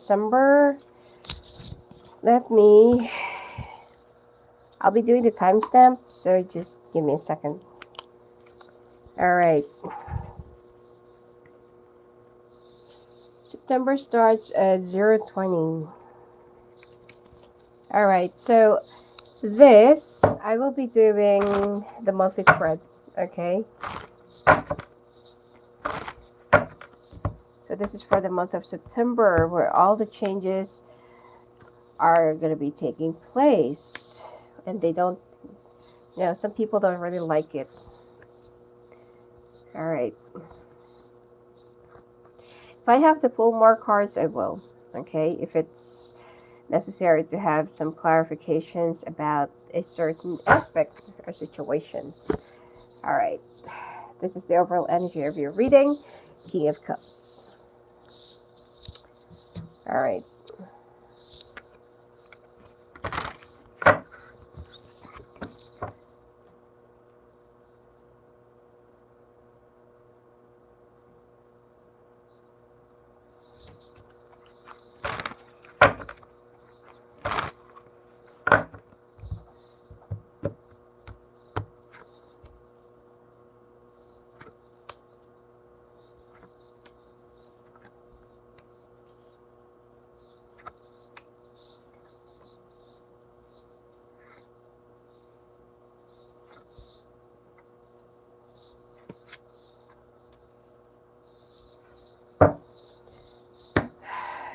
December. I'll be doing the timestamp, so just give me a second. All right. September starts at 0:20. All right, so this, I will be doing the monthly spread, okay? So this is for the month of September, where all the changes are going to be taking place. And they don't, some people don't really like it. All right. If I have to pull more cards, I will, okay? If it's necessary to have some clarifications about a certain aspect or situation. All right. This is the overall energy of your reading. King of Cups. All right.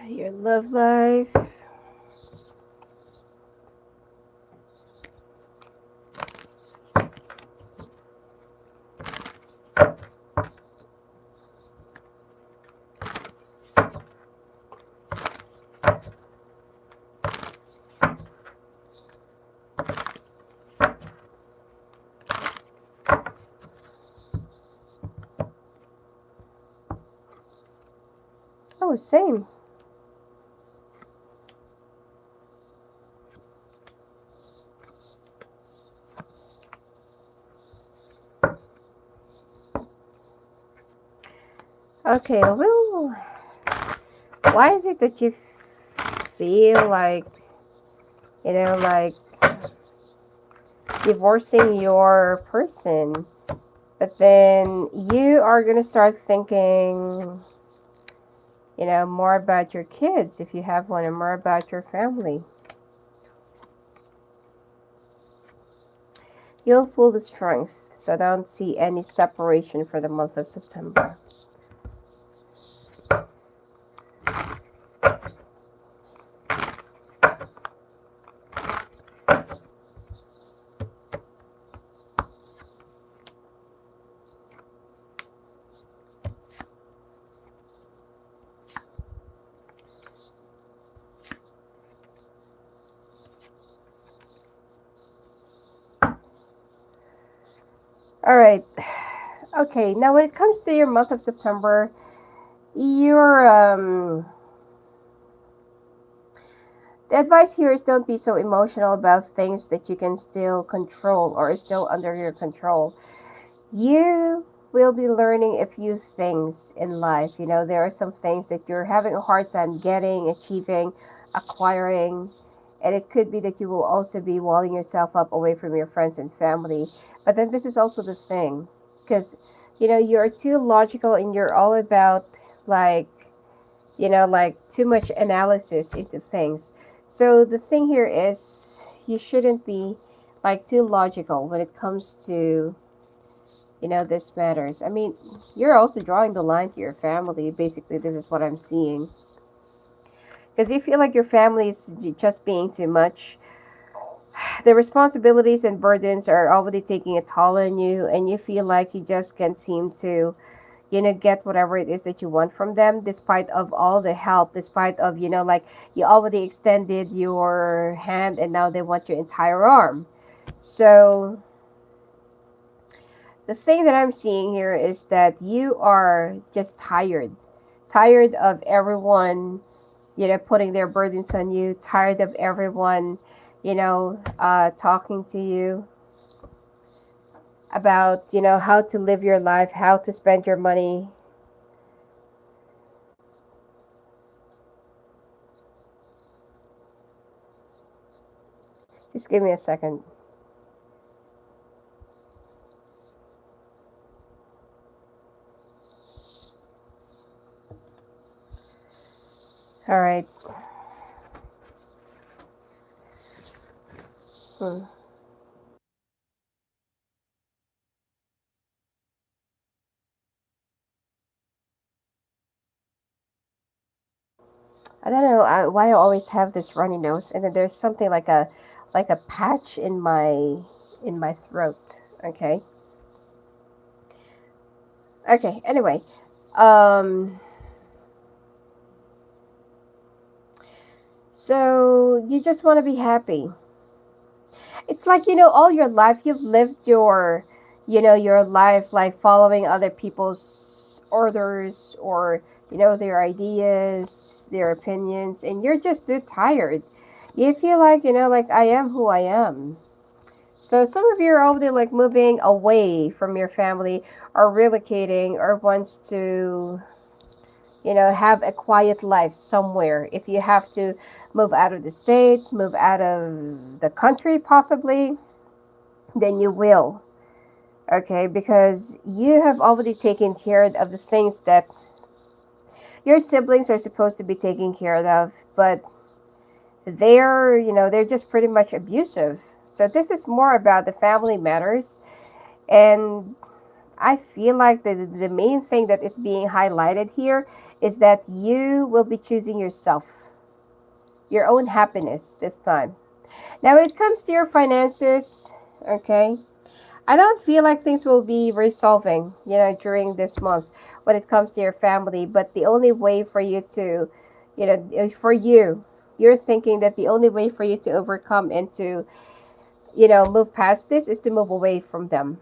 Your love life. Oh, same. Okay, well, why is it that you feel like, like divorcing your person, but then you are going to start thinking, more about your kids if you have one, and more about your family? You'll feel the strength, so I don't see any separation for the month of September. All right. Okay, now when it comes to your month of September, the advice here is don't be so emotional about things that you can still control or is still under your control. You will be learning a few things in life. There are some things that you're having a hard time getting, achieving, acquiring, and it could be that you will also be walling yourself up away from your friends and family. But then this is also the thing, because you're too logical and you're all about like too much analysis into things. So the thing here is you shouldn't be like too logical when it comes to this matters. I mean, you're also drawing the line to your family. Basically, this is what I'm seeing. Because you feel like your family is just being too much. The responsibilities and burdens are already taking a toll on you, and you feel like you just can't seem to, get whatever it is that you want from them, despite of all the help, despite of, like you already extended your hand and now they want your entire arm. So the thing that I'm seeing here is that you are just tired of everyone, putting their burdens on you, tired of everyone, talking to you about, how to live your life, how to spend your money. Just give me a second. All right. Hmm. I don't know why I always have this runny nose, and then there's something like a patch in my throat. Okay. Okay. Anyway, um, so you just want to be happy. It's like, all your life you've lived your life like following other people's orders, or their ideas, their opinions, and you're just too tired. You feel like, like, I am who I am. So some of you are already like moving away from your family, or relocating, or wants to, have a quiet life somewhere. If you have to move out of the state, move out of the country possibly, then you will. Okay, because you have already taken care of the things that your siblings are supposed to be taking care of, but they're just pretty much abusive. So this is more about the family matters. And I feel like the main thing that is being highlighted here is that you will be choosing yourself, your own happiness this time. Now, when it comes to your finances, okay, I don't feel like things will be resolving, during this month when it comes to your family. But the only way for you to, for you, you're thinking that the only way for you to overcome and to, move past this is to move away from them,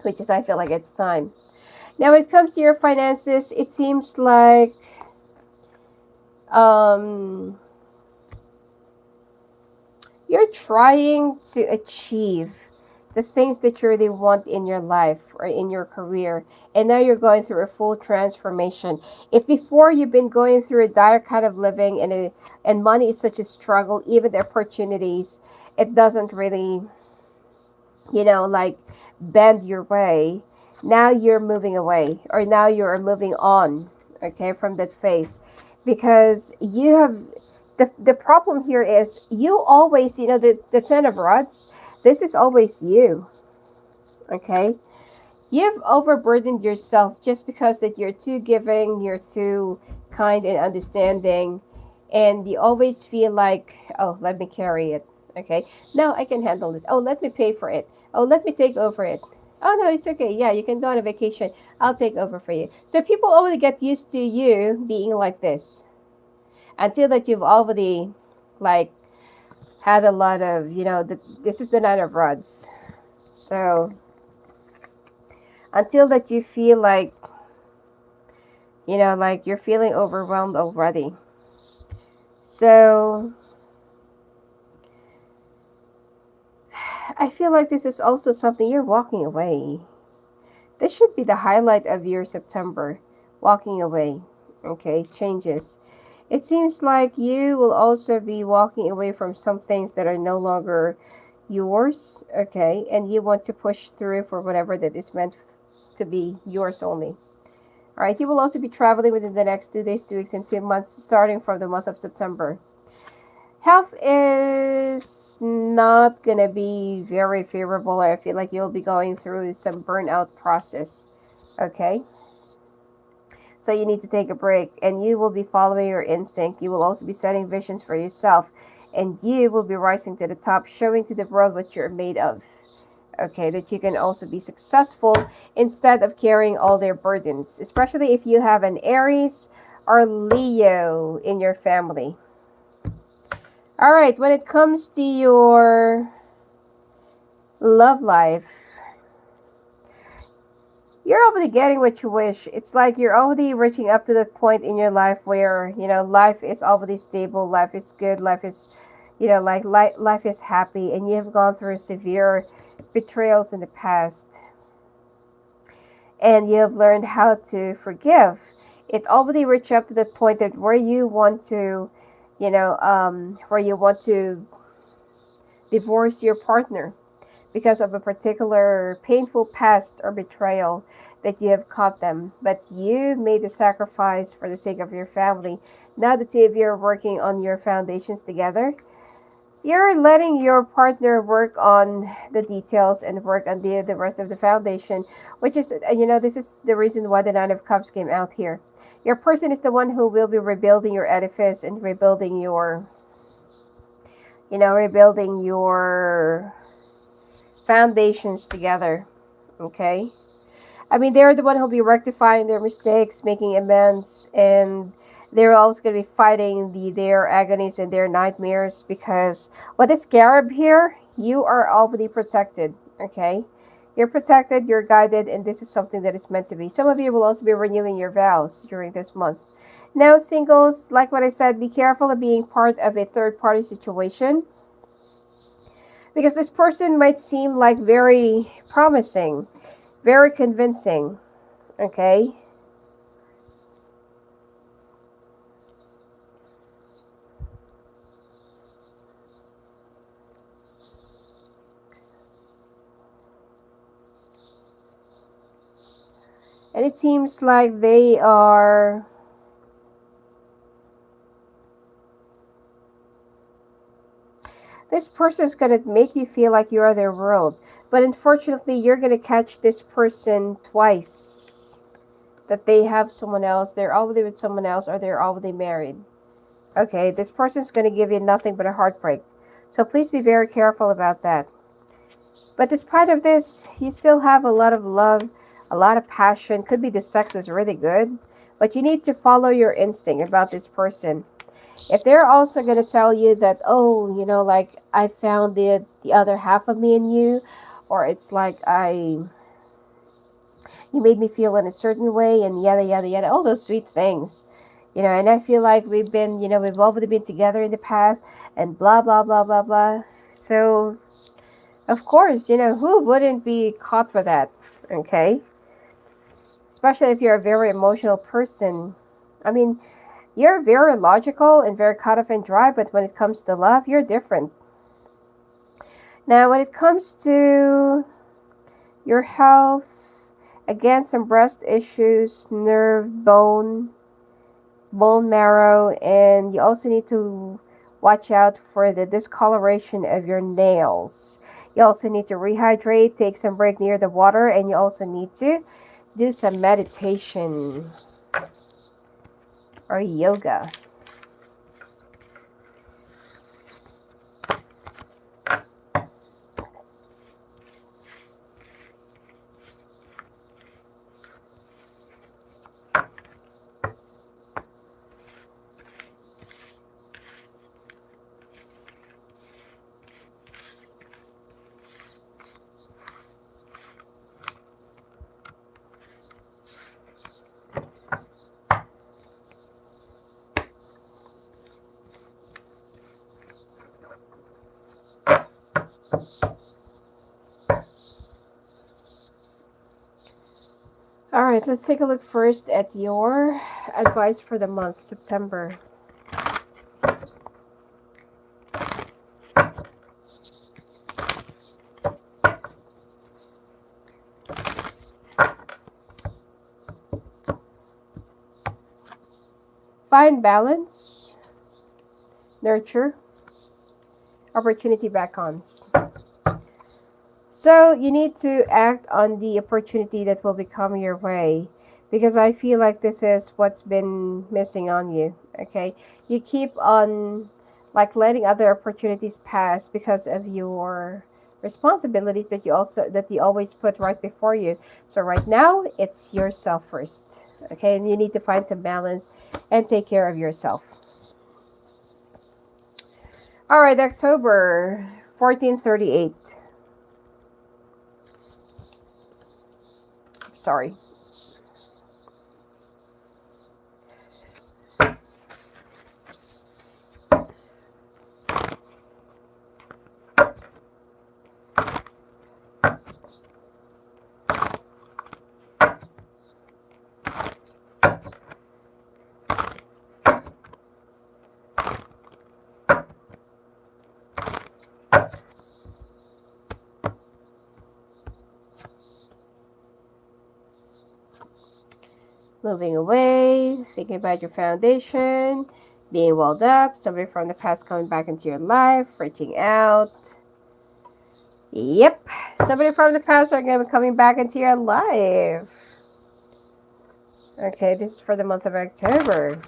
which is, I feel like it's time. Now, when it comes to your finances, it seems like, um, you're trying to achieve the things that you really want in your life or in your career, and now you're going through a full transformation. If before you've been going through a dire kind of living, and money is such a struggle, even the opportunities, it doesn't really, like, bend your way. Now you're moving away, or now you're moving on, okay, from that phase, because you have the problem here is you always, the 10 of rods, this is always you. Okay, you've overburdened yourself just because that you're too giving, you're too kind and understanding, and you always feel like, oh, let me carry it. Okay, no, I can handle it. Oh, let me pay for it. Oh, let me take over it. Oh no, it's okay. Yeah, you can go on a vacation. I'll take over for you. So people already get used to you being like this, until that you've already, like, had a lot of, this is the 9 of rods. So until that you feel like, like you're feeling overwhelmed already. So I feel like this is also something you're walking away. This should be the highlight of your September. Walking away. Okay, changes. It seems like you will also be walking away from some things that are no longer yours. Okay, and you want to push through for whatever that is meant to be yours only. All right, you will also be traveling within the next 2 days, 2 weeks, and 2 months, starting from the month of September. Health is not gonna be very favorable. I feel like you'll be going through some burnout process. Okay, so you need to take a break, and you will be following your instinct. You will also be setting visions for yourself, and you will be rising to the top, showing to the world what you're made of. Okay, that you can also be successful instead of carrying all their burdens, especially if you have an Aries or Leo in your family. All right, when it comes to your love life, you're already getting what you wish. It's like you're already reaching up to that point in your life where, life is already stable, life is good, life is, like, life is happy, and you have gone through severe betrayals in the past, and you have learned how to forgive. It already reached up to the point that where you want to, where you want to divorce your partner because of a particular painful past or betrayal that you have caught them. But you made the sacrifice for the sake of your family. Now the two of you are working on your foundations together. You're letting your partner work on the details and work on the rest of the foundation, which is, this is the reason why the Nine of Cups came out here. Your person is the one who will be rebuilding your edifice and rebuilding your foundations together. Okay? I mean, they're the one who'll be rectifying their mistakes, making amends, and they're also going to be fighting their agonies and their nightmares, because with this scarab here, you are already protected. Okay? You're protected, you're guided, and this is something that is meant to be. Some of you will also be renewing your vows during this month. Now, singles, like what I said, be careful of being part of a third-party situation, because this person might seem like very promising, very convincing, okay? And it seems like this person is going to make you feel like you are their world. But unfortunately, you're going to catch this person twice. That they have someone else, they're already with someone else, or they're already married. Okay, this person is going to give you nothing but a heartbreak. So please be very careful about that. But despite of this, you still have a lot of love, a lot of passion. Could be the sex is really good, but you need to follow your instinct about this person. If they're also going to tell you that, oh, like I found the other half of me in you, or it's like you made me feel in a certain way, and yada yada yada, all those sweet things, and I feel like we've already been together in the past, and blah blah blah blah blah. So of course, who wouldn't be caught for that? Okay, especially if you're a very emotional person. I mean, you're very logical and very cut off and dry, but when it comes to love, you're different. Now, when it comes to your health, again, some breast issues, nerve, bone marrow, and you also need to watch out for the discoloration of your nails. You also need to rehydrate, take some break near the water, and you also need to do some meditation or yoga. All right, let's take a look first at your advice for the month, September. Find balance, nurture, opportunity beckons. So you need to act on the opportunity that will become your way, because I feel like this is what's been missing on you. Okay, you keep on like letting other opportunities pass because of your responsibilities that you always put right before you. So right now it's yourself first. Okay, and you need to find some balance and take care of yourself. All right, October 1438. Sorry. moving away, thinking about your foundation, being walled up, somebody from the past coming back into your life, reaching out. Yep, somebody from the past are going to be coming back into your life. Okay, this is for the month of October.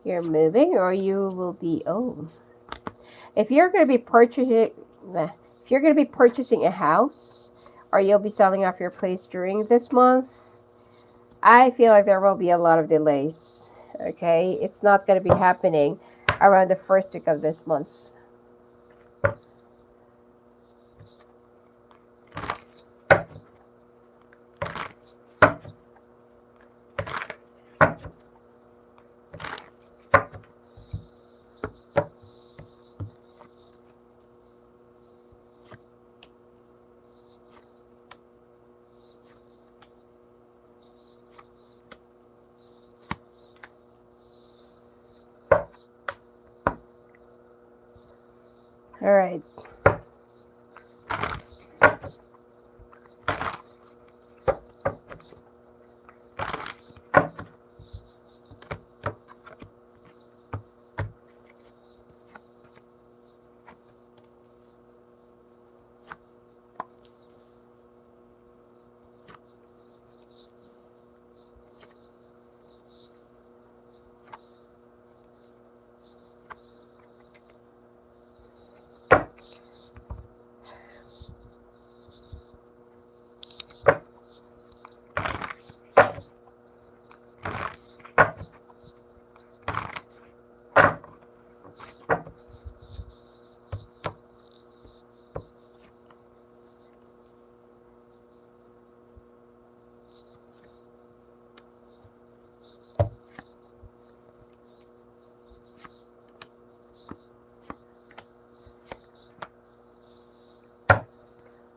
You're moving, or you will be, if you're going to be purchasing a house, or you'll be selling off your place during this month, I feel like there will be a lot of delays. Okay, it's not going to be happening around the first week of this month. All right.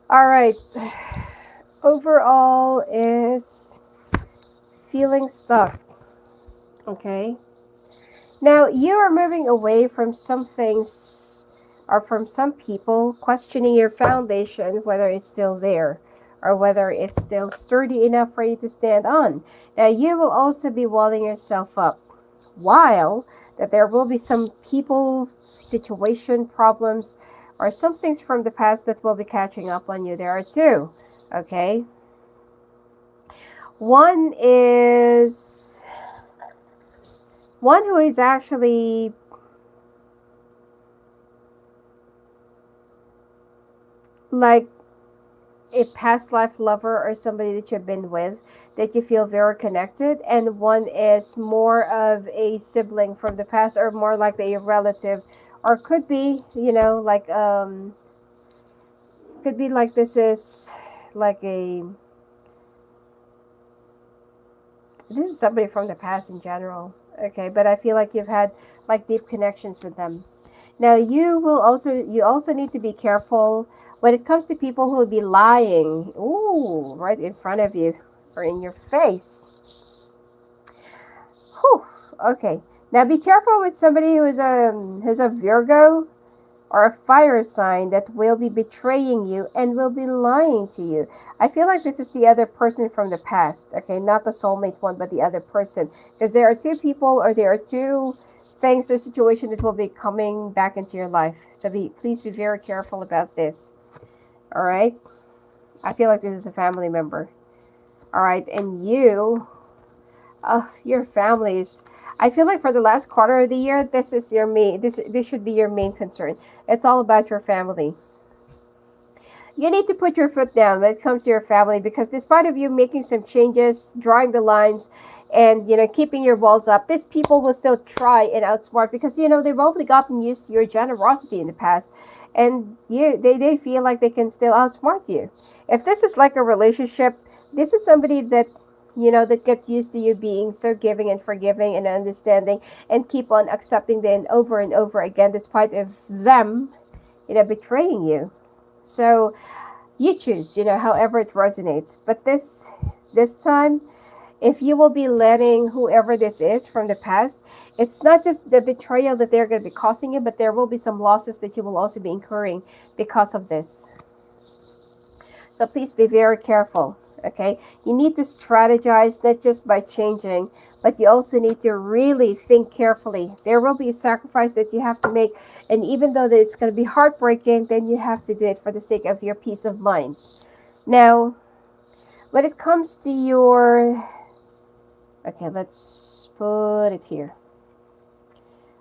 All right. Overall is feeling stuck. Okay. Now you are moving away from some things or from some people, questioning your foundation, whether it's still there or whether it's still sturdy enough for you to stand on. Now you will also be walling yourself up, while that there will be some people, situation, problems, or some things from the past that will be catching up on you. There are two. Okay. One who is actually like a past life lover or somebody that you've been with that you feel very connected, and one is more of a sibling from the past, or more like a relative, or could be, like could be like this is like this is somebody from the past in general. Okay, but I feel like you've had like deep connections with them. Now you also need to be careful when it comes to people who will be lying. Ooh, right in front of you or in your face. Whew. Okay. Now be careful with somebody who's a Virgo or a fire sign that will be betraying you and will be lying to you. I feel like this is the other person from the past. Okay, not the soulmate one, but the other person, because there are two people, or there are two things or situation that will be coming back into your life. So please be very careful about this. All right. I feel like this is a family member. All right. And your families. I feel like for the last quarter of the year, this is your main, this should be your main concern. It's all about your family. You need to put your foot down when it comes to your family, because despite of you making some changes, drawing the lines, and keeping your walls up, these people will still try and outsmart, because they've only gotten used to your generosity in the past, and they feel like they can still outsmart you. If this is like a relationship, this is somebody that that get used to you being so giving and forgiving and understanding, and keep on accepting them over and over again, despite of them betraying you. So you choose, however it resonates. But this time, If you will be letting whoever this is from the past, it's not just the betrayal that they're going to be causing you, but there will be some losses that you will also be incurring because of this. So please be very careful. Okay, you need to strategize not just by changing, but you also need to really think carefully. There will be a sacrifice that you have to make, and even though that it's going to be heartbreaking, then you have to do it for the sake of your peace of mind. Now, when it comes to your, okay, let's put it here.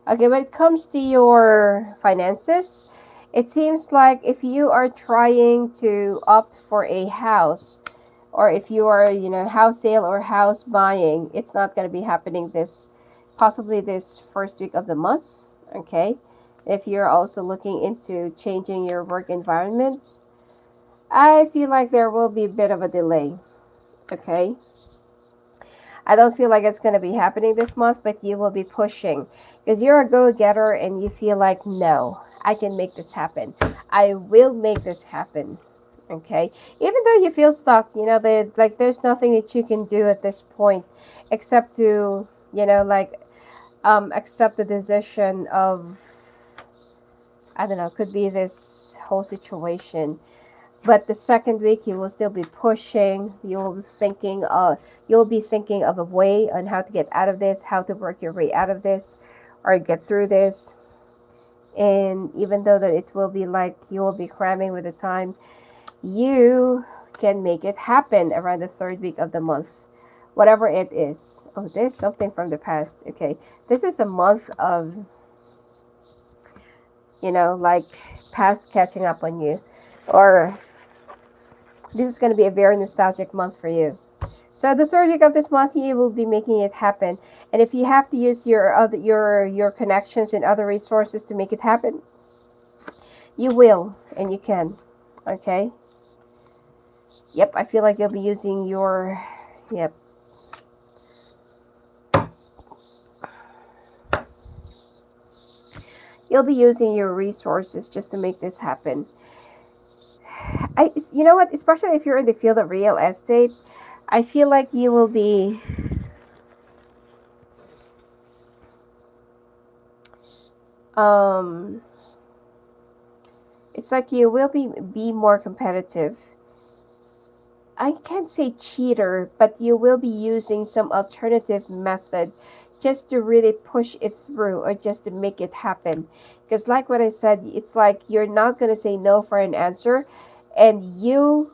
Okay, when it comes to your finances, it seems like if you are trying to opt for a house, or if you are, house sale or house buying, it's not going to be happening possibly this first week of the month. Okay, if you're also looking into changing your work environment, I feel like there will be a bit of a delay. Okay, I don't feel like it's going to be happening this month, but you will be pushing because you're a go-getter and you feel like, no, I can make this happen. I will make this happen. Okay, even though you feel stuck, there's nothing that you can do at this point except to, accept the decision of, I don't know, could be this whole situation. But the second week you will still be pushing. You'll be thinking of a way on how to get out of this, how to work your way out of this, or get through this. And even though that it will be like you will be cramming with the time, you can make it happen around the third week of the month, whatever it is. Oh, there's something from the past. Okay, this is a month of, like past catching up on you, or this is going to be a very nostalgic month for you. So the third week of this month, you will be making it happen. And if you have to use your connections and other resources to make it happen, you will and you can. Okay. Yep, I feel like you'll be using your. Yep. You'll be using your resources just to make this happen. You know what? Especially if you're in the field of real estate, I feel like you will be. It's like you will be more competitive. I can't say cheater, but you will be using some alternative method just to really push it through or just to make it happen. Because like what I said, it's like you're not going to say no for an answer, and you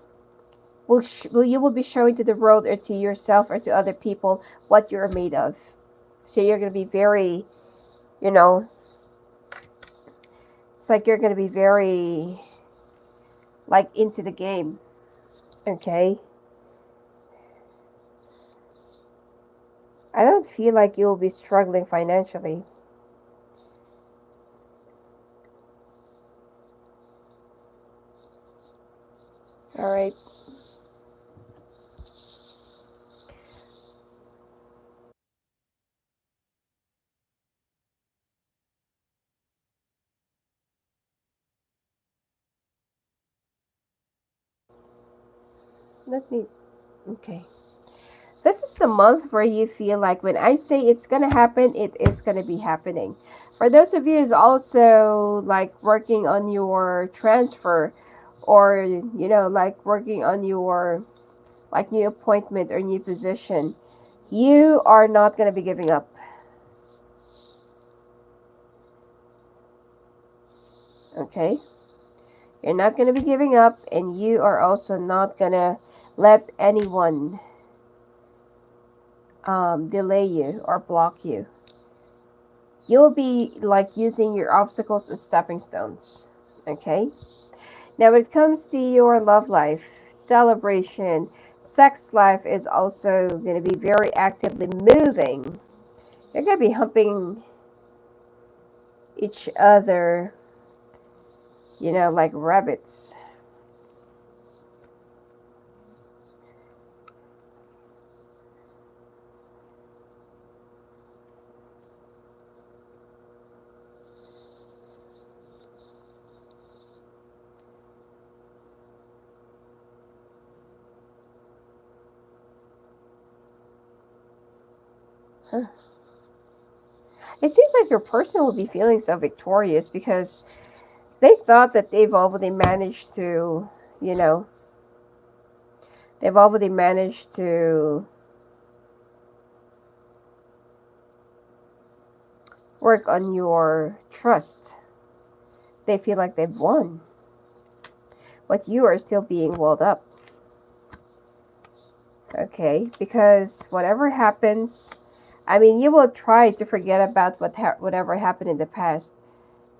will be showing to the world or to yourself or to other people what you're made of. So you're going to be very, you know, it's like you're going to be very like into the game. Okay? I don't feel like you'll be struggling financially. All right. Let me. Okay. This is the month where you feel like when I say it's going to happen, it is going to be happening. For those of you who's also like working on your transfer, or like working on your like new appointment or new position, you are not going to be giving up. Okay? You're not going to be giving up, and you are also not going to let anyone delay you or block you. You'll be like using your obstacles as stepping stones. Okay? Now, when it comes to your love life, celebration, sex life is also going to be very actively moving. You're going to be humping each other, like rabbits. It seems like your person will be feeling so victorious because they thought that they've already managed to, you know, they've already managed to work on your trust. They feel like they've won, but you are still being walled up. Okay, because whatever happens, I mean, you will try to forget about whatever happened in the past.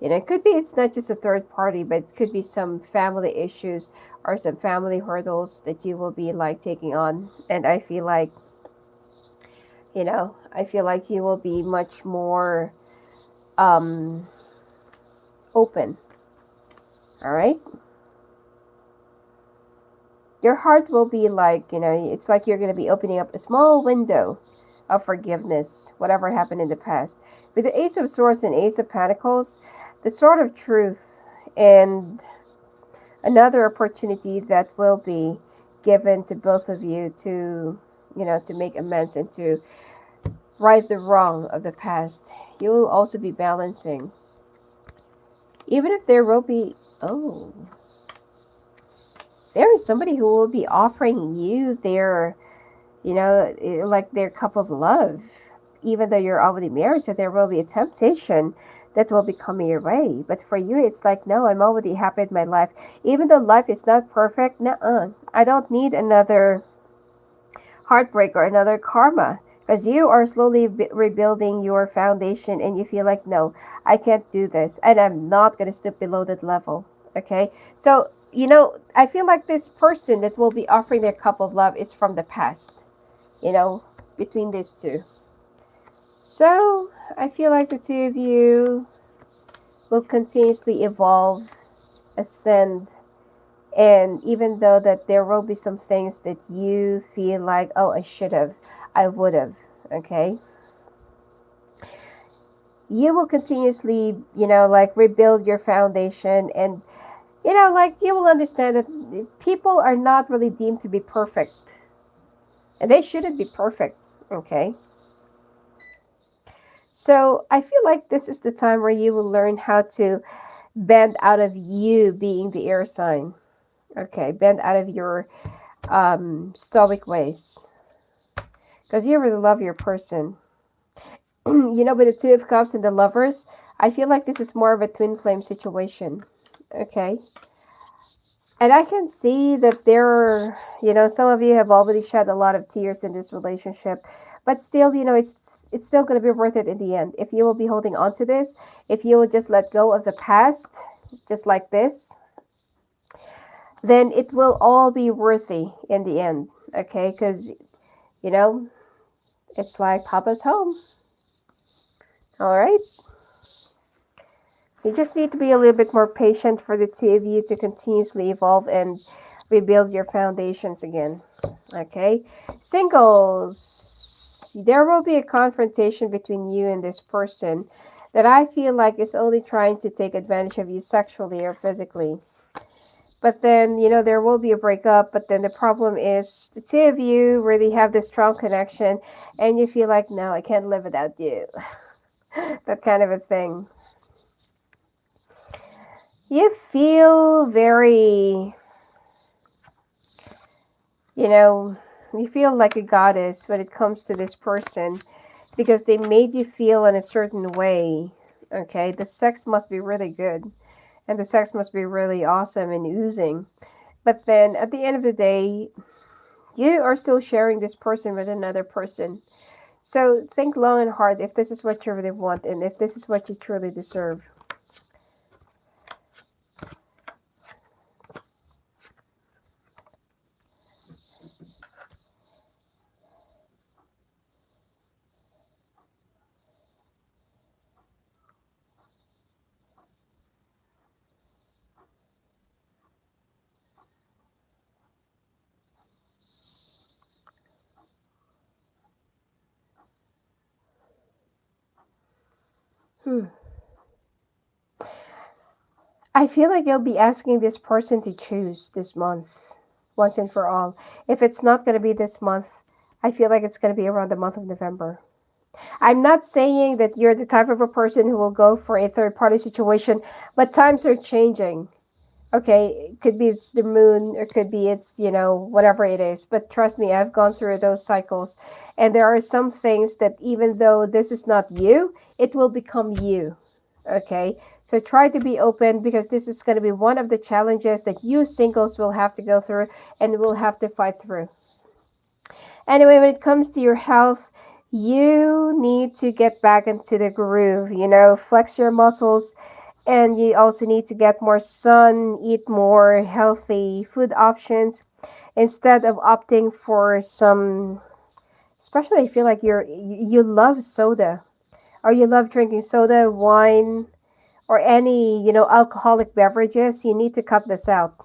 It could be it's not just a third party, but it could be some family issues or some family hurdles that you will be like taking on. And I feel like you will be much more um, open. All right. Your heart will be like, it's like you're going to be opening up a small window of forgiveness, whatever happened in the past. With the Ace of Swords and Ace of Pentacles, the Sword of Truth and another opportunity that will be given to both of you to make amends and to right the wrong of the past. You will also be balancing. Even if there will be, oh, there is somebody who will be offering you their, like their cup of love, even though you're already married. So there will be a temptation that will be coming your way. But for you, it's like, no, I'm already happy with my life. Even though life is not perfect, nuh-uh. I don't need another heartbreak or another karma. Because you are slowly rebuilding your foundation and you feel like, no, I can't do this. And I'm not going to stoop below that level. Okay? So, I feel like this person that will be offering their cup of love is from the past. Between these two. So, I feel like the two of you will continuously evolve, ascend, and even though that there will be some things that you feel like, oh, I should have, I would have, okay? You will continuously, like rebuild your foundation and, like you will understand that people are not really deemed to be perfect. And they shouldn't be perfect, okay? So I feel like this is the time where you will learn how to bend out of you being the air sign. Okay, bend out of your stoic ways. Because you really love your person. With the Two of Cups and the Lovers, I feel like this is more of a twin flame situation. Okay. And I can see that some of you have already shed a lot of tears in this relationship. But still, it's still going to be worth it in the end. If you will be holding on to this, if you will just let go of the past, just like this, then it will all be worthy in the end. Okay. Because, it's like Papa's home. All right. You just need to be a little bit more patient for the two of you to continuously evolve and rebuild your foundations again. Okay? Singles. There will be a confrontation between you and this person that I feel like is only trying to take advantage of you sexually or physically. But then, there will be a breakup. But then the problem is the two of you really have this strong connection and you feel like, no, I can't live without you. That kind of a thing. You feel very, you feel like a goddess when it comes to this person because they made you feel in a certain way. Okay, the sex must be really good and the sex must be really awesome and oozing. But then at the end of the day, you are still sharing this person with another person. So think long and hard if this is what you really want and if this is what you truly deserve. I feel like you'll be asking this person to choose this month, once and for all. If it's not going to be this month, I feel like it's going to be around the month of November. I'm not saying that you're the type of a person who will go for a third party situation, but times are changing. Okay, it could be it's the moon, or could be it's, whatever it is. But trust me, I've gone through those cycles. And there are some things that even though this is not you, it will become you. Okay, so try to be open, because this is going to be one of the challenges that you singles will have to go through and will have to fight through. Anyway, when it comes to your health, you need to get back into the groove, flex your muscles, and you also need to get more sun, eat more healthy food options instead of opting for some, especially I feel like you love soda, or you love drinking soda, wine, or any, alcoholic beverages. You need to cut this out.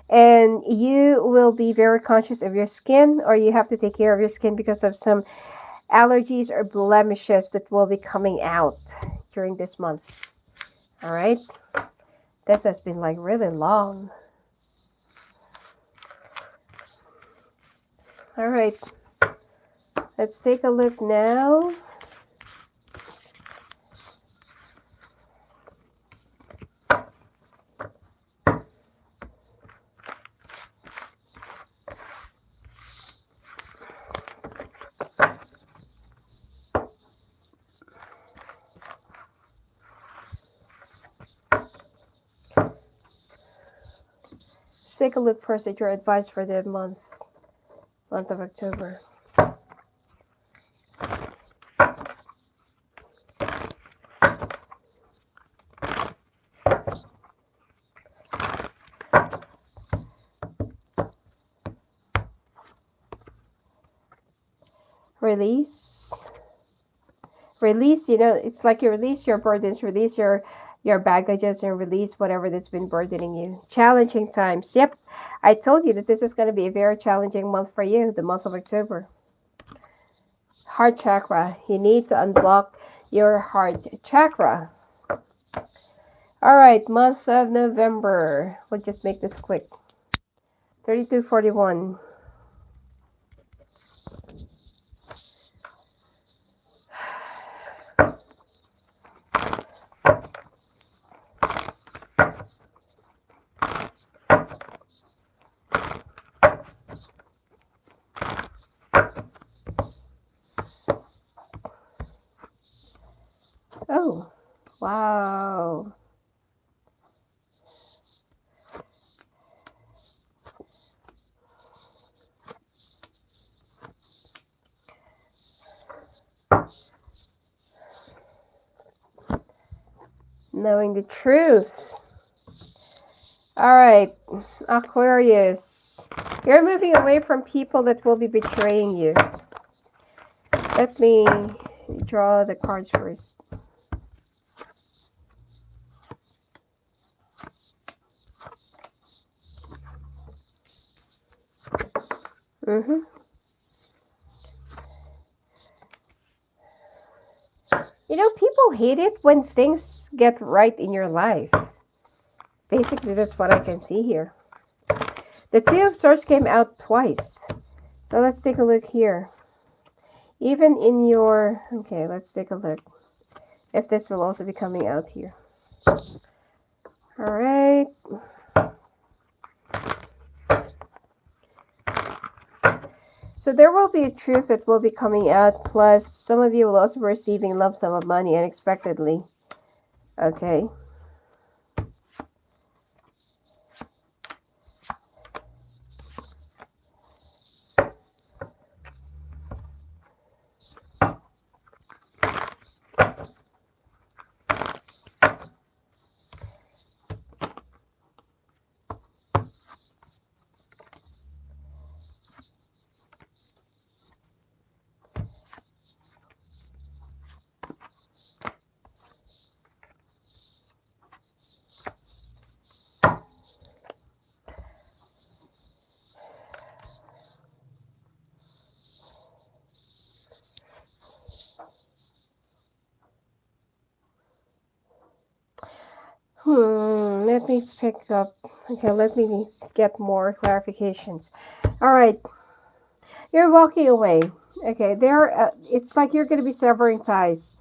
And you will be very conscious of your skin, or you have to take care of your skin because of some allergies or blemishes that will be coming out during this month. All right. This has been like really long. All right. Let's take a look now. Let's take a look first at your advice for the month of October. Release. Release, it's like you release your burdens, release your baggages, and release whatever that's been burdening you. Challenging times. Yep. I told you that this is going to be a very challenging month for you, the month of October. Heart chakra. You need to unblock your heart chakra. All right, month of November. We'll just make this quick. 3241. Oh, wow. Knowing the truth. All right, Aquarius. You're moving away from people that will be betraying you. Let me draw the cards first. People hate it when things get right in your life. Basically, that's what I can see here. The Two of Swords came out twice. So let's take a look here. Even in your... Okay, let's take a look if this will also be coming out here. All right. So there will be a truth that will be coming out. Plus, some of you will also be receiving lump sum of money unexpectedly. Okay. Let me pick up. Okay, let me get more clarifications. All right. You're walking away. Okay, it's like you're going to be severing ties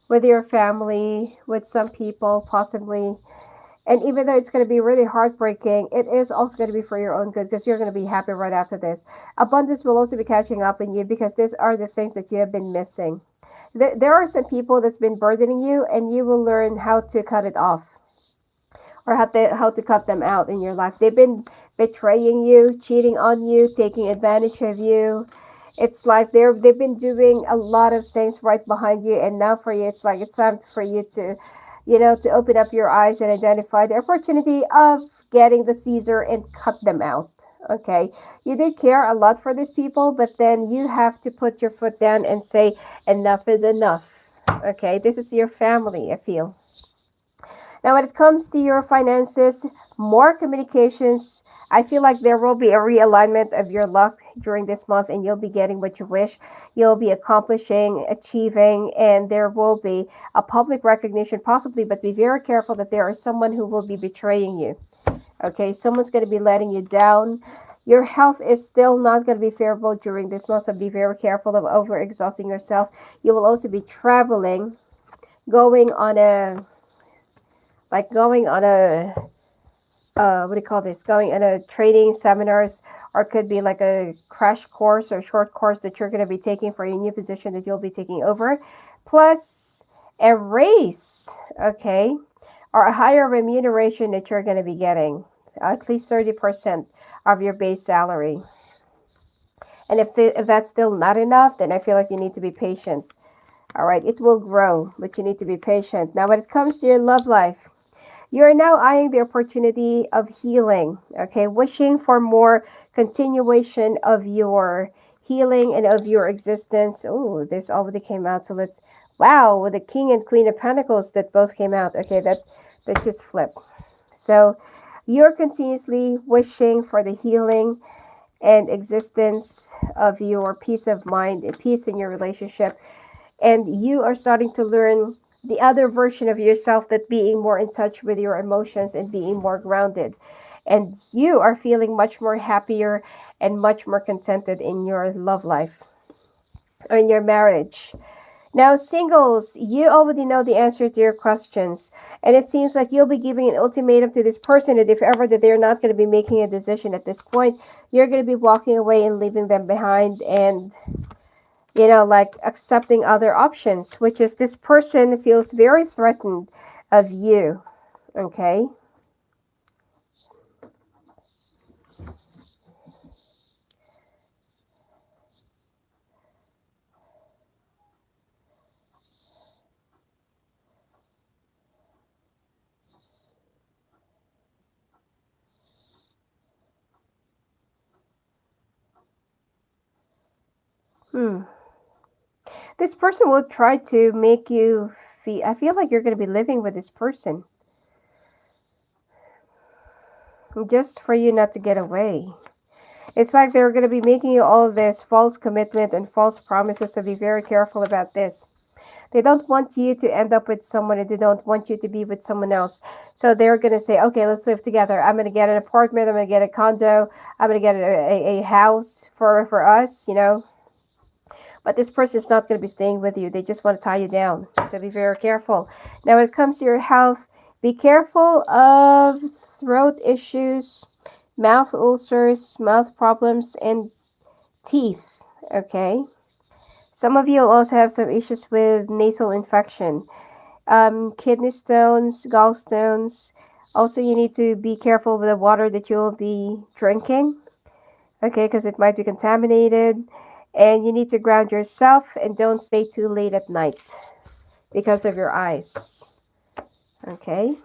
with your family, with some people, possibly. And even though it's going to be really heartbreaking, it is also going to be for your own good because you're going to be happy right after this. Abundance will also be catching up in you because these are the things that you have been missing. There are some people that's been burdening you, and you will learn how to cut it off or how to cut them out in your life. They've been betraying you, cheating on you, taking advantage of you. It's like they've been doing a lot of things right behind you, and now for you, it's like it's time for you to, to open up your eyes and identify the opportunity of getting the Caesar and cut them out. Okay, you did care a lot for these people, but then you have to put your foot down and say enough is enough. Okay, this is your family, I feel. Now, when it comes to your finances, more communications. I feel like there will be a realignment of your luck during this month, and you'll be getting what you wish. You'll be accomplishing, achieving, and there will be a public recognition, possibly, but be very careful that there is someone who will be betraying you. Okay, someone's going to be letting you down. Your health is still not going to be favorable during this month, so be very careful of overexhausting yourself. You will also be traveling, going on a going on a what do you call this? Going on a training seminars, or could be like a crash course or short course that you're going to be taking for a new position that you'll be taking over, plus a raise, okay, or a higher remuneration that you're going to be getting, at least 30% of your base salary. And if that's still not enough, then I feel like you need to be patient. All right, it will grow, but you need to be patient. Now, when it comes to your love life, you are now eyeing the opportunity of healing, okay? Wishing for more continuation of your healing and of your existence. Oh, this already came out. So let's, wow, with the King and Queen of Pentacles that both came out. Okay, that just flipped. So you're continuously wishing for the healing and existence of your peace of mind and peace in your relationship. And you are starting to learn the other version of yourself, that being more in touch with your emotions and being more grounded. And you are feeling much more happier and much more contented in your love life or in your marriage. Now, singles, you already know the answer to your questions. And it seems like you'll be giving an ultimatum to this person that if ever that they're not going to be making a decision at this point, you're going to be walking away and leaving them behind, and like accepting other options, which is this person feels very threatened of you. Okay. Hmm. This person will try to make you feel, I feel like you're going to be living with this person just for you not to get away. It's like they're going to be making you all of this false commitment and false promises, so be very careful about this. They don't want you to end up with someone, and they don't want you to be with someone else. So they're going to say, okay, let's live together. I'm going to get an apartment. I'm going to get a condo. I'm going to get a house for us. But this person is not going to be staying with you. They just want to tie you down. So be very careful. Now, when it comes to your health, be careful of throat issues, mouth ulcers, mouth problems, and teeth. Okay? Some of you will also have some issues with nasal infection, kidney stones, gallstones. Also, you need to be careful with the water that you'll be drinking, okay, because it might be contaminated. And you need to ground yourself and don't stay too late at night because of your eyes, okay?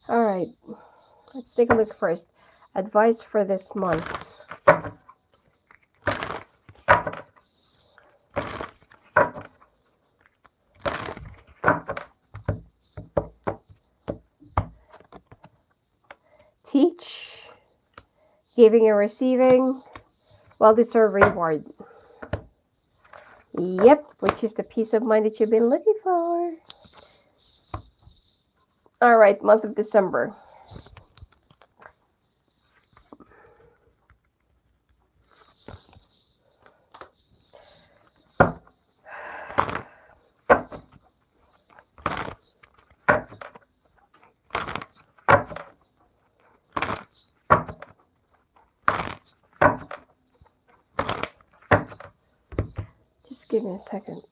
All right, let's take a look first. Advice for this month. Giving and receiving. Well-deserved reward. Yep, which is the peace of mind that you've been looking for. All right, month of December. Just give me a second.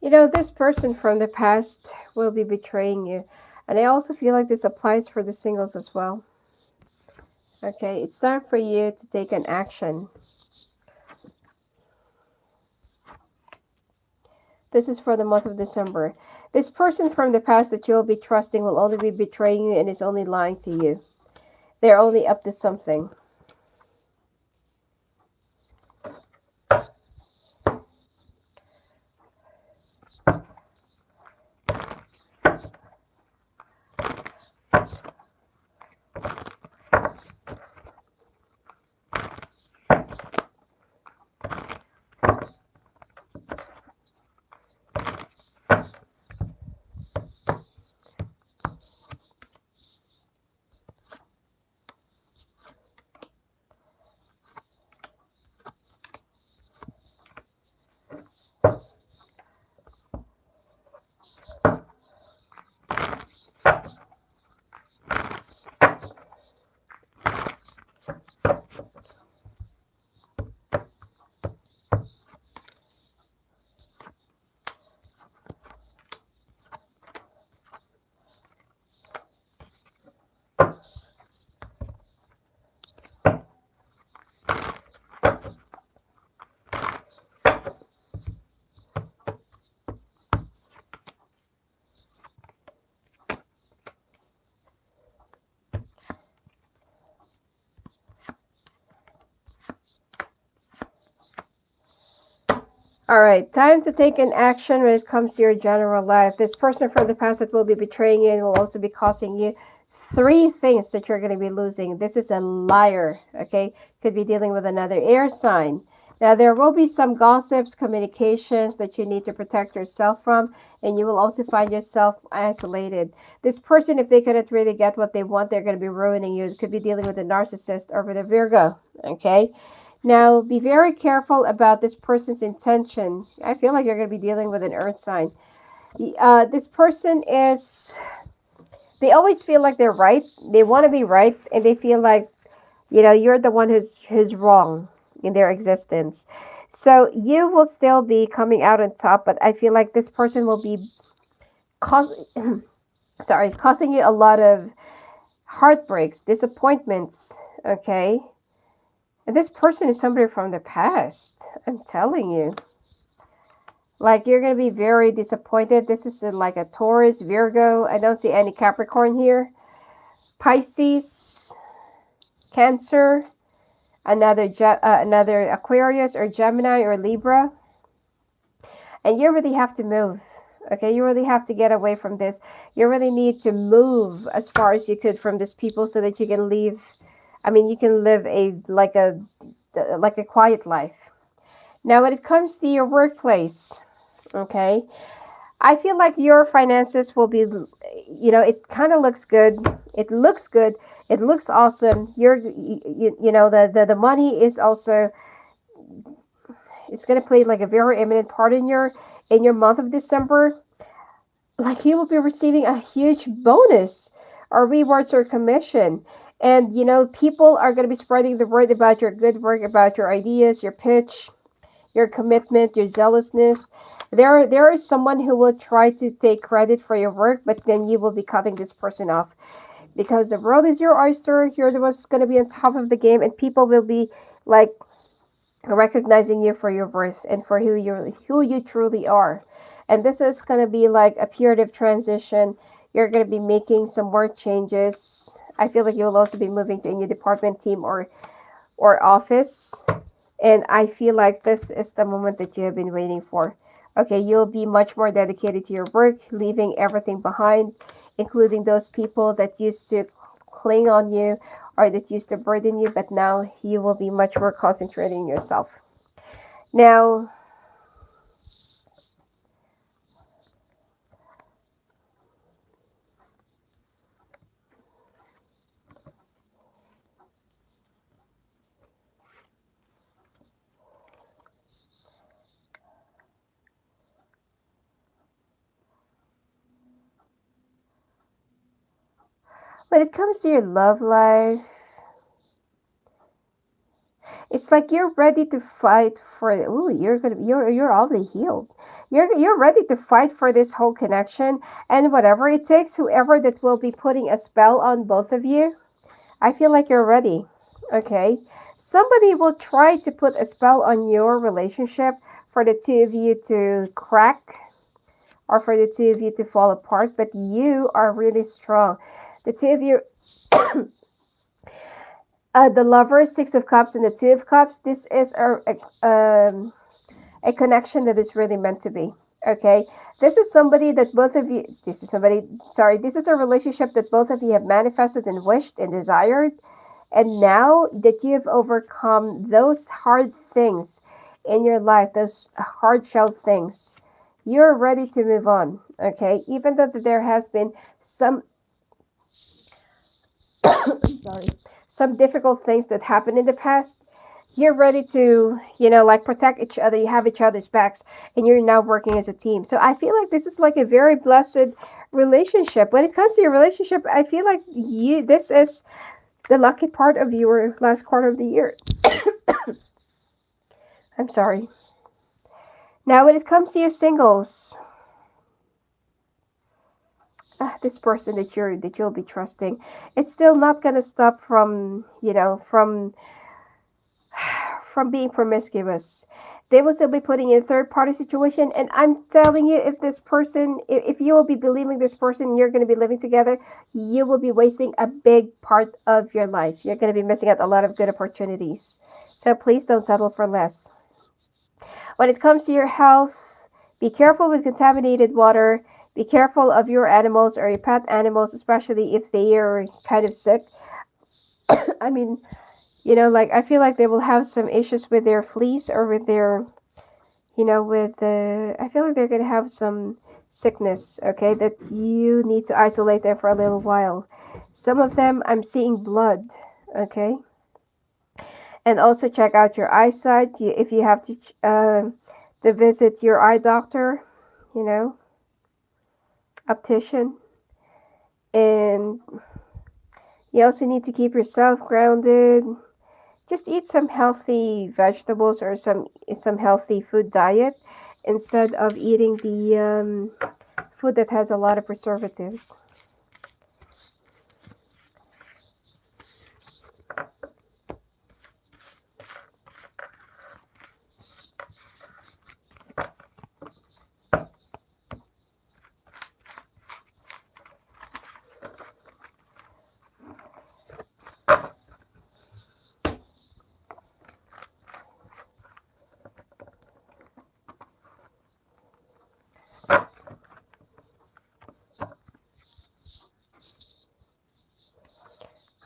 You know, this person from the past will be betraying you. And I also feel like this applies for the singles as well. Okay, it's time for you to take an action. This is for the month of December. This person from the past that you'll be trusting will only be betraying you and is only lying to you. They're only up to something. All right, time to take an action when it comes to your general life. This person from the past that will be betraying you and will also be causing you 3 things that you're going to be losing. This is a liar, okay? Could be dealing with another air sign. Now, there will be some gossips, communications that you need to protect yourself from, and you will also find yourself isolated. This person, if they couldn't really get what they want, they're going to be ruining you. It could be dealing with a narcissist or with a Virgo, okay? Now, be very careful about this person's intention. I feel like you're going to be dealing with an earth sign. This person is, they always feel like they're right. They want to be right, and they feel like, you know, you're the one who's wrong in their existence. So you will still be coming out on top, but I feel like this person will be causing you a lot of heartbreaks, disappointments, okay? And this person is somebody from the past. I'm telling you. Like, you're going to be very disappointed. This is like a Taurus, Virgo. I don't see any Capricorn here. Pisces, Cancer, another Aquarius or Gemini or Libra. And you really have to move. Okay, you really have to get away from this. You really need to move as far as you could from these people so that you can leave. I mean, you can live like a quiet life. Now, when it comes to your workplace, okay, I feel like your finances will be, you know, it kind of looks good. It looks good. It looks awesome. You know, the money is also, It's going to play like a very eminent part in your month of December. Like you will be receiving a huge bonus or rewards or commission. And you know, people are going to be spreading the word about your good work, about your ideas, your pitch, your commitment, your zealousness. There is someone who will try to take credit for your work, but then you will be cutting this person off because the world is your oyster. You're the one's going to be on top of the game, and people will be like recognizing you for your worth and for who you truly are. And this is going to be like a period of transition. You're going to be making some work changes. I feel like you will also be moving to a new department, team, or office. And I feel like this is the moment that you have been waiting for. Okay, you'll be much more dedicated to your work, leaving everything behind, including those people that used to cling on you or that used to burden you, but now you will be much more concentrating on yourself. Now, when it comes to your love life, it's like you're ready to fight for. Ooh, you're already healed. You're ready to fight for this whole connection, and whatever it takes, whoever that will be putting a spell on both of you, I feel like you're ready. Okay, somebody will try to put a spell on your relationship for the two of you to crack or for the two of you to fall apart, but you are really strong. The two of you, the lover, Six of Cups, and the Two of Cups. This is a connection that is really meant to be. Okay, this is somebody that both of you. This is somebody. Sorry, this is a relationship that both of you have manifested and wished and desired, and now that you have overcome those hard things in your life, those hard shell things, you're ready to move on. Okay, even though there has been some sorry, some difficult things that happened in the past, you're ready to, like protect each other. You have each other's backs, and you're now working as a team. So I feel like this is like a very blessed relationship. When it comes to your relationship, I feel like this is the lucky part of your last quarter of the year. I'm sorry. Now, when it comes to your singles, this person that you'll be trusting, it's still not gonna stop from from being promiscuous. They will still be putting in a third party situation, and I'm telling you, if this person, if you will be believing this person, you're going to be living together, you will be wasting a big part of your life. You're going to be missing out a lot of good opportunities. So please don't settle for less. When it comes to your health, be careful with contaminated water. Be careful of your animals or your pet animals, especially if they are kind of sick. I mean, like I feel like they will have some issues with their fleas or with their, I feel like they're going to have some sickness, okay, that you need to isolate them for a little while. Some of them, I'm seeing blood, okay? And also check out your eyesight. If you have to visit your eye doctor, optician. And you also need to keep yourself grounded. Just eat some healthy vegetables or some healthy food diet instead of eating the food that has a lot of preservatives.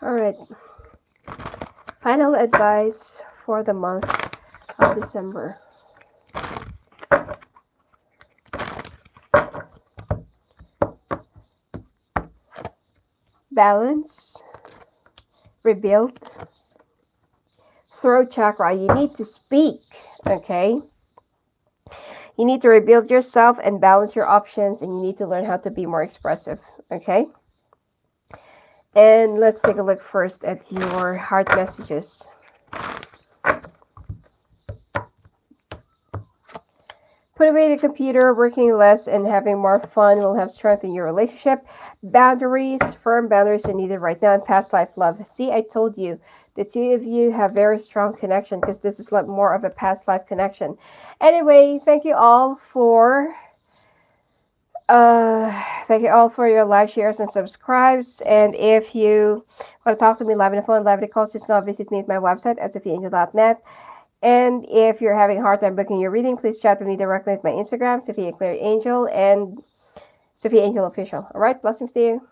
All right. Final advice for the month of December. Balance, rebuild, throat chakra. You need to speak, okay? You need to rebuild yourself and balance your options, and you need to learn how to be more expressive, okay? And let's take a look first at your heart messages. Put away the computer, working less and having more fun will have strengthened your relationship. Boundaries, firm boundaries are needed right now. And past life love. See, I told you, the two of you have very strong connection because this is like more of a past life connection. Anyway, thank you all for your likes, shares, and subscribes. And if you want to talk to me live on the phone, live in the calls, just go visit me at my website at sophiaangel.net. And if you're having a hard time booking your reading, please chat with me directly at my Instagram, Sophia Claire Angel, and Sophia Angel Official. All right, blessings to you.